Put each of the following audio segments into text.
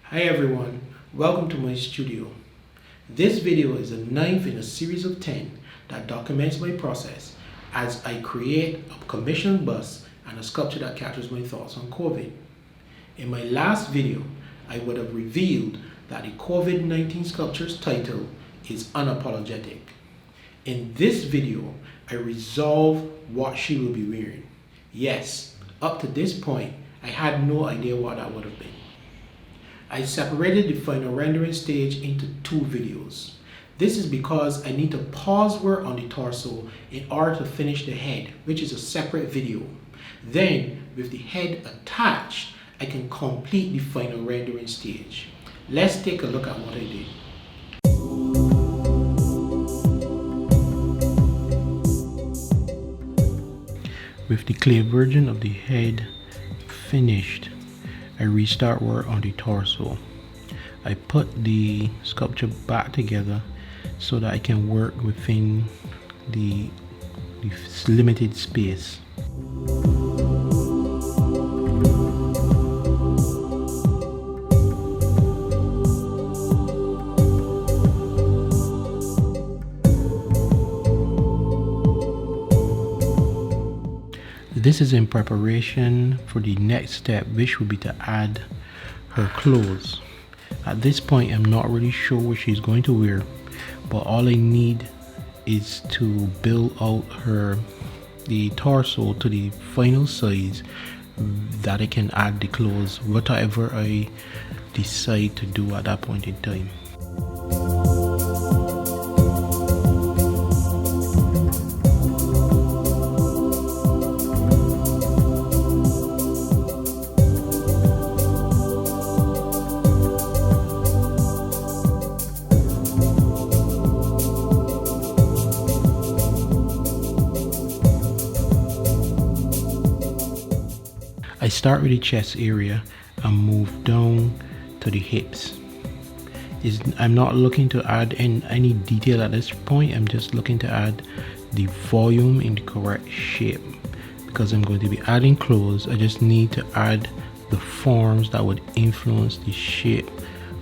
Hi everyone, welcome to my studio. This video is the ninth in a series of 10 that documents my process as I create a commissioned bust and a sculpture that captures my thoughts on COVID. In my last video, I would have revealed that the COVID-19 sculpture's title is Unapologetic. In this video, I resolve what she will be wearing. Yes, up to this point, I had no idea what that would have been. I separated the final rendering stage into two videos. This is because I need to pause work on the torso in order to finish the head, which is a separate video. Then, with the head attached, I can complete the final rendering stage. Let's take a look at what I did. With the clay version of the head finished, I restart work on the torso. I put the sculpture back together so that I can work within the limited space. This is in preparation for the next step, which would be to add her clothes. At this point, I'm not really sure what she's going to wear, but all I need is to build out the torso to the final size that I can add the clothes, whatever I decide to do at that point in time. I start with the chest area and move down to the hips. I'm not looking to add any detail at this point. I'm just looking to add the volume in the correct shape. Because I'm going to be adding clothes, I just need to add the forms that would influence the shape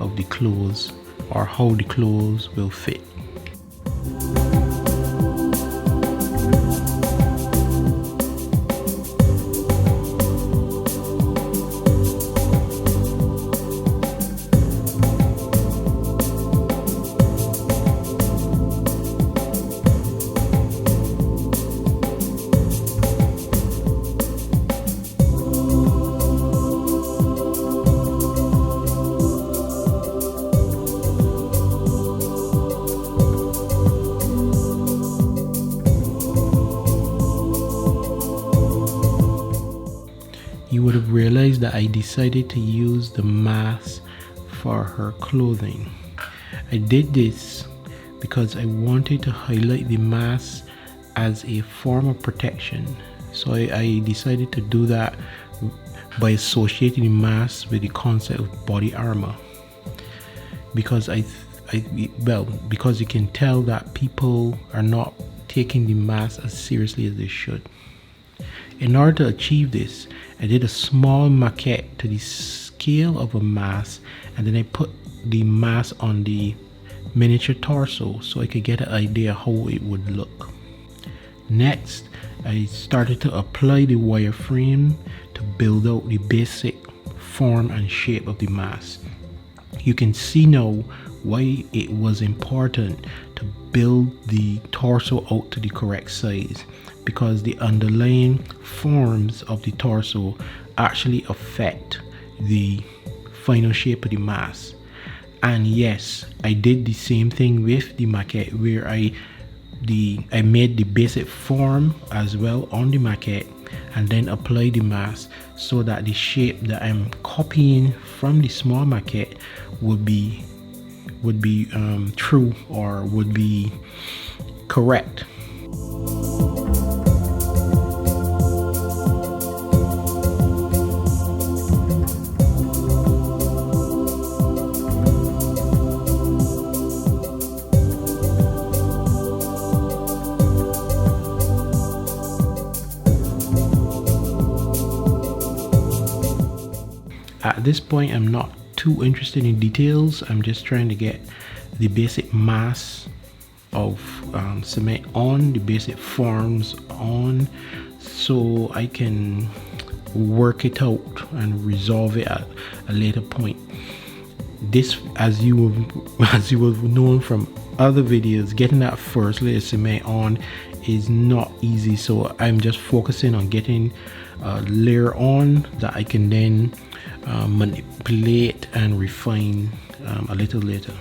of the clothes or how the clothes will fit. You would have realized that I decided to use the mask for her clothing. I did this because I wanted to highlight the mask as a form of protection. So I decided to do that by associating the mask with the concept of body armor. Because because you can tell that people are not taking the mask as seriously as they should. In order to achieve this, I did a small maquette to the scale of a mask, and then I put the mask on the miniature torso so I could get an idea how it would look. Next, I started to apply the wireframe to build out the basic form and shape of the mask. You can see now why it was important to build the torso out to the correct size, because the underlying forms of the torso actually affect the final shape of the mask. And yes, I did the same thing with the maquette, where I made the basic form as well on the maquette and then applied the mask so that the shape that I'm copying from the small maquette would be true, or would be correct. At this point, I'm not too interested in details. I'm just trying to get the basic mass of cement on, the basic forms on, so I can work it out and resolve it at a later point. This, as you have known from other videos, getting that first layer of cement on is not easy, so I'm just focusing on getting a layer on that I can then manipulate and refine a little later.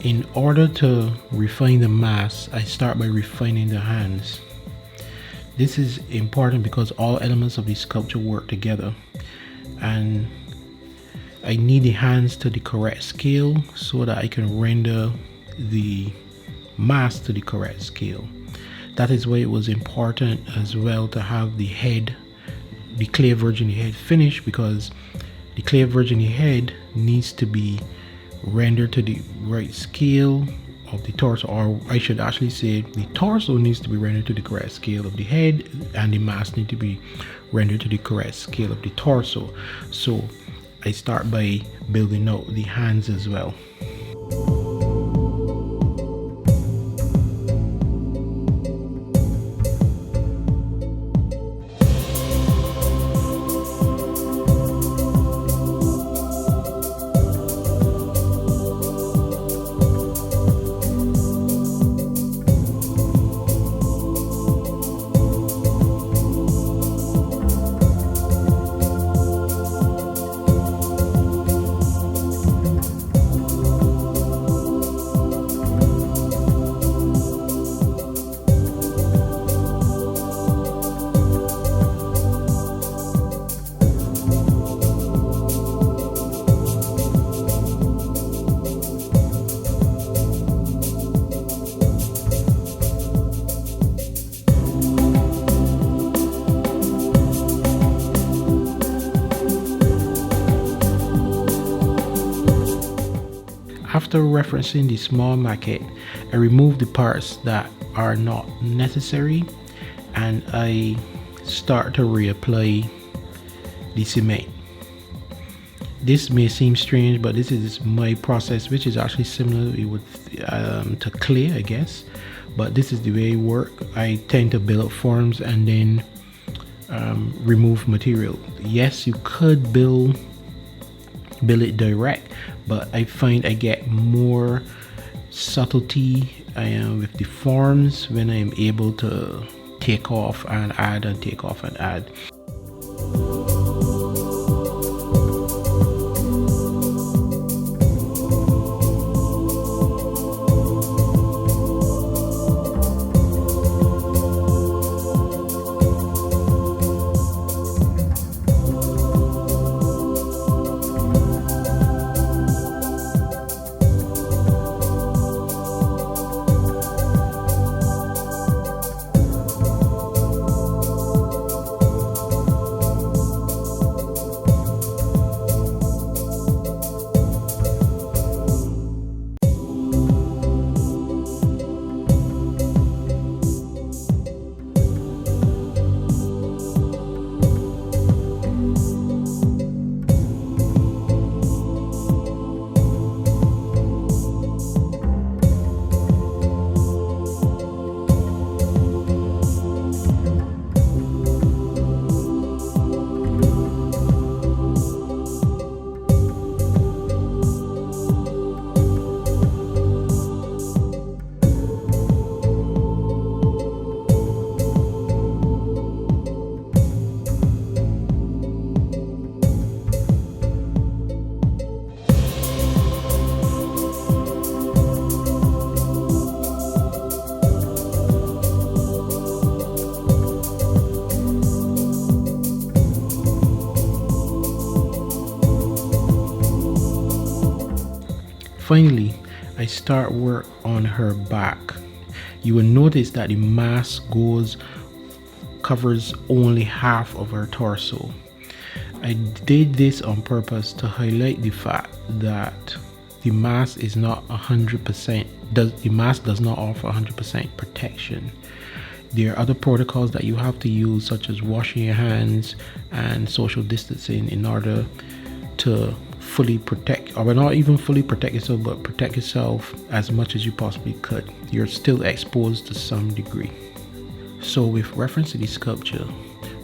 In order to refine the mass, I start by refining the hands. This is important because all elements of the sculpture work together, and I need the hands to the correct scale so that I can render the mass to the correct scale. That is why it was important as well to have the head, the clay virgin head finished, because the clay virgin head needs to be rendered to the right scale of the torso, or I should actually say the torso needs to be rendered to the correct scale of the head, and the mass need to be rendered to the correct scale of the torso. So I start by building out the hands as well. After referencing the small maquette, I remove the parts that are not necessary, and I start to reapply the cement. This may seem strange, but this is my process, which is actually similar to clay, I guess, but this is the way I work. I tend to build up forms and then remove material. Yes, you could build it direct, but I find I get more subtlety with the forms when I am able to take off and add and take off and add. finally, I start work on her back. You will notice that the mask covers only half of her torso. I did this on purpose to highlight the fact that the mask is not 100%. The mask does not offer 100% protection. There are other protocols that you have to use, such as washing your hands and social distancing, in order to fully protect, or not even fully protect yourself, but protect yourself as much as you possibly could. You're still exposed to some degree. So with reference to the sculpture,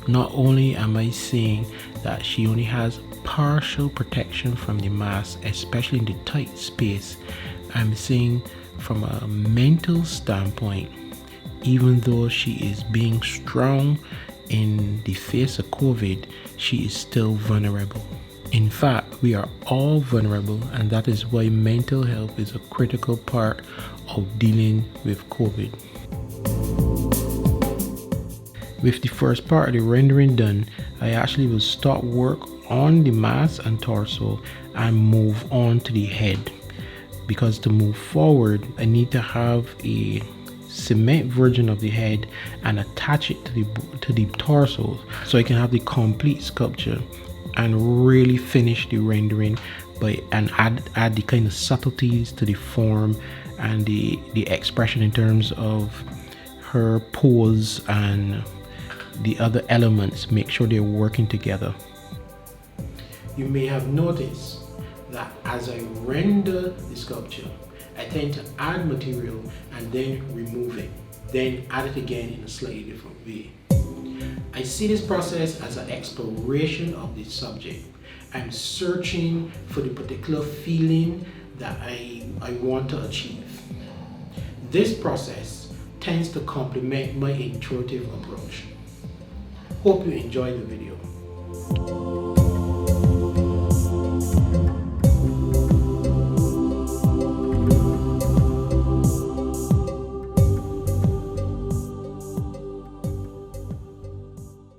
not only am I saying that she only has partial protection from the mask, especially in the tight space, I'm saying from a mental standpoint, even though she is being strong in the face of COVID, she is still vulnerable. In fact, we are all vulnerable, and that is why mental health is a critical part of dealing with COVID. With the first part of the rendering done, I actually will stop work on the mask and torso and move on to the head, because to move forward I need to have a cement version of the head and attach it to the torso, so I can have the complete sculpture and really finish the rendering and add the kind of subtleties to the form and the expression in terms of her pose and the other elements. Make sure they're working together. You may have noticed that as I render the sculpture, I tend to add material and then remove it, then add it again in a slightly different way. I see this process as an exploration of the subject. I'm searching for the particular feeling that I want to achieve. This process tends to complement my intuitive approach. Hope you enjoyed the video.